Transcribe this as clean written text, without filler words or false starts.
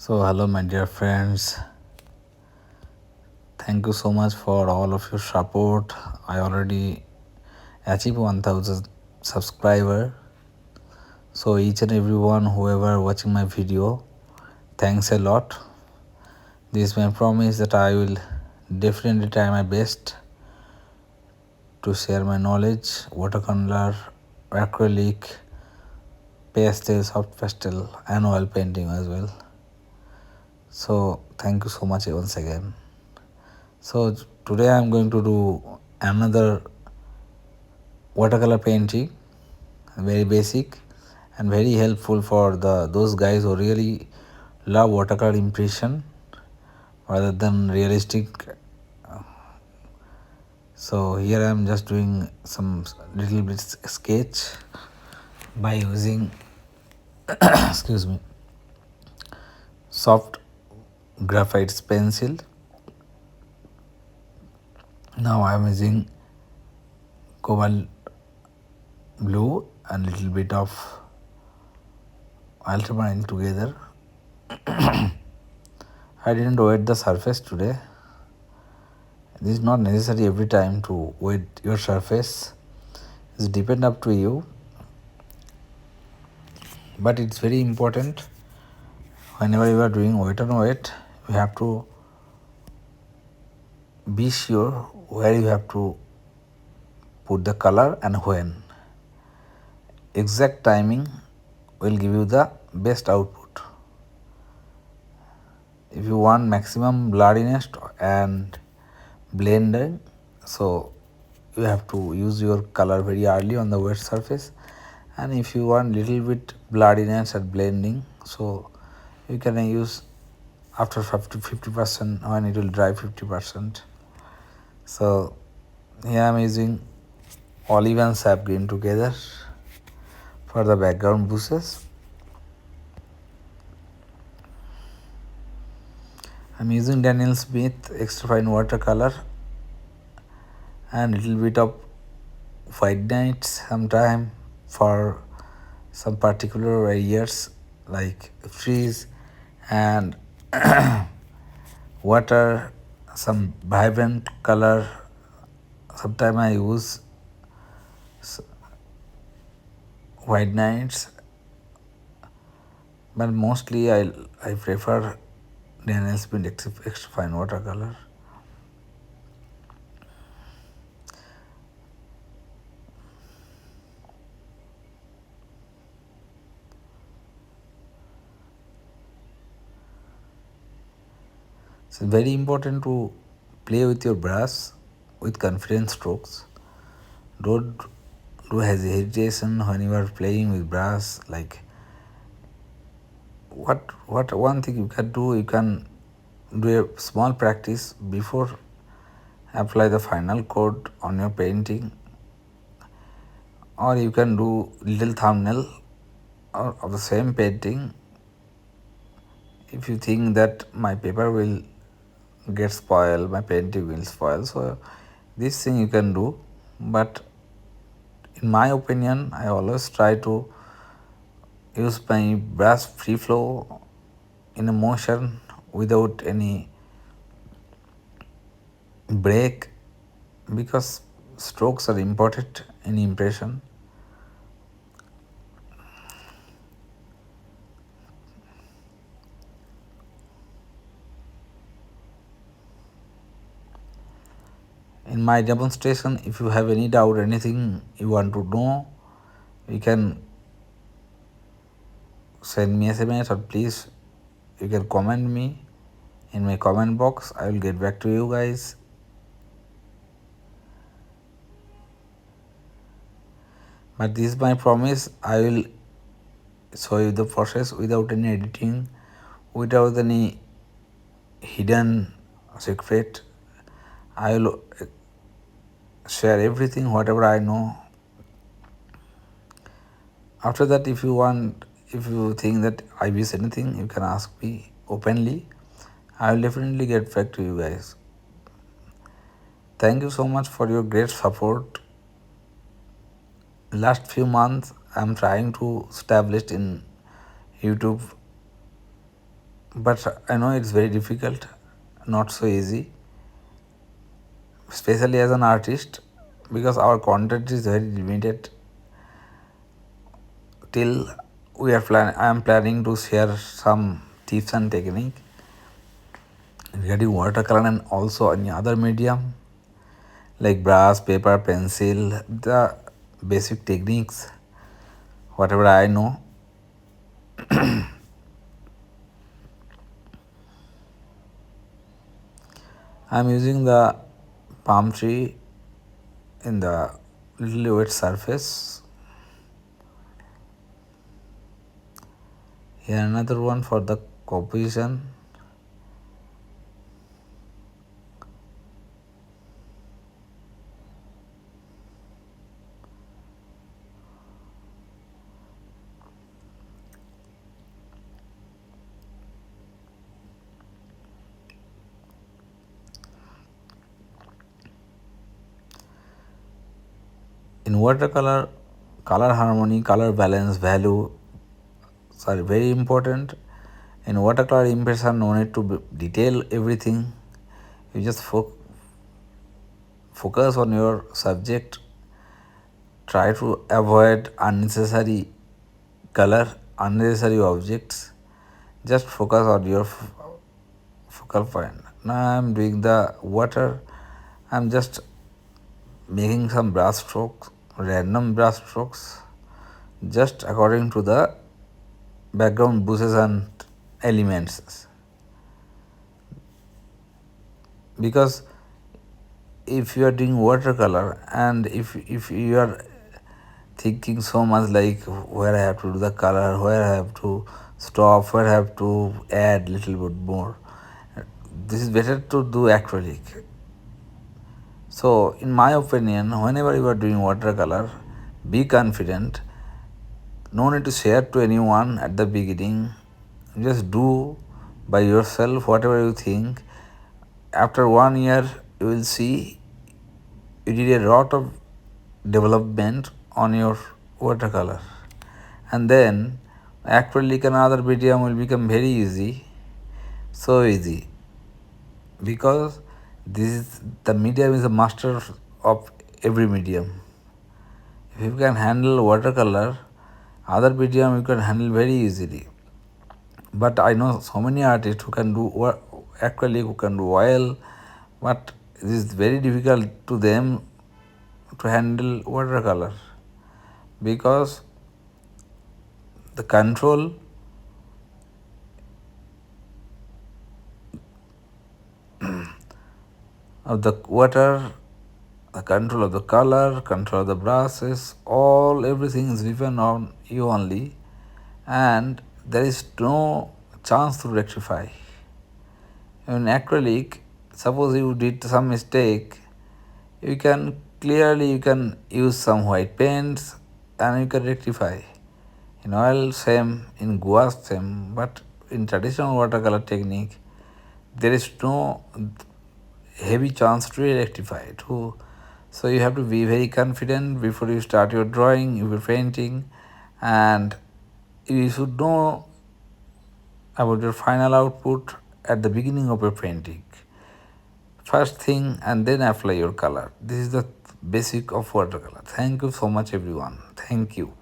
So, hello, my dear friends. Thank you so much for all of your support. I already achieved 1000 subscriber. So, each and everyone, whoever watching my video, thanks a lot. This is my promise that I will definitely try my best to share my knowledge, watercolor, acrylic, pastel, soft pastel, and oil painting as well. So, thank you so much once again. So, today I am going to do another watercolor painting, very basic and very helpful for those guys who really love watercolor impression rather than realistic. So here I am just doing some little bit sketch by using excuse me, soft graphite pencil. Now I am using cobalt blue and little bit of ultramarine together. I didn't wet the surface today. This is not necessary every time to wet your surface. It's depend up to you. But it's very important whenever you are doing wet on wet, you have to be sure where you have to put the color and when. Exact timing will give you the best output. If you want maximum blurriness and blending, so you have to use your color very early on the wet surface, and if you want little bit blurriness and blending, so you can use after 50% when it will dry 50%. So here I am using olive and sap green together for the background bushes. I am using Daniel Smith extra fine watercolor and little bit of white nights sometime for some particular areas like trees and water, some vibrant color. Sometimes I use white nights, but mostly I prefer Daniel Smith extra fine watercolor. It's very important to play with your brush with confident strokes. Don't do hesitation when you are playing with brush. Like what one thing you can do, you can do a small practice before apply the final coat on your painting, or you can do little thumbnail of the same painting. If you think that my paper will get spoiled, my painting will spoil, so this thing you can do. But in my opinion, I always try to use my brush free flow in a motion without any break, because strokes are important in impression. In my demonstration, if you have any doubt, anything you want to know, you can send me SMS, or please you can comment me in my comment box. I will get back to you guys. But this is my promise, I will show you the process without any editing, without any hidden secret. I will share everything whatever I know. After that, if you think that I miss anything, you can ask me openly. I will definitely get back to you guys. Thank you so much for your great support. Last few months I'm trying to establish in YouTube but I know it's very difficult, not so easy, especially as an artist, because our content is very limited. Till I am planning to share some tips and technique regarding watercolor and also any other medium like brush, paper, pencil, the basic techniques, whatever I know. I'm using the palm tree in the little wet surface. Here another one for the composition. In watercolor, color harmony, color balance, value are very important. In watercolor impression, no need to detail everything. You just focus on your subject. Try to avoid unnecessary color, unnecessary objects. Just focus on your focal point. Now I'm doing the water. I'm just making some brush strokes, random brush strokes, just according to the background bushes and elements. Because if you are doing watercolor and if you are thinking so much like where I have to do the color, where I have to stop, where I have to add little bit more, this is better to do acrylic. So in my opinion, whenever you are doing watercolor, be confident. No need to share to anyone at the beginning. Just do by yourself whatever you think. After 1 year, you will see you did a lot of development on your watercolor. And then acrylic and other medium will become very easy. So easy. Because the medium is a master of every medium. If you can handle watercolor, other medium you can handle very easily. But I know so many artists who can do acrylic, who can do oil, but it is very difficult to them to handle watercolor because the control of the water, the control of the color, control of the brushes, everything is given on you only, and there is no chance to rectify. In acrylic, suppose you did some mistake, you can use some white paints and you can rectify. In oil same, in gouache same, but in traditional watercolor technique, there is no heavy chance to rectify it. So you have to be very confident before you start your drawing, your painting, and you should know about your final output at the beginning of your painting. First thing, and then apply your color. This is the basic of watercolor. Thank you so much everyone. Thank you.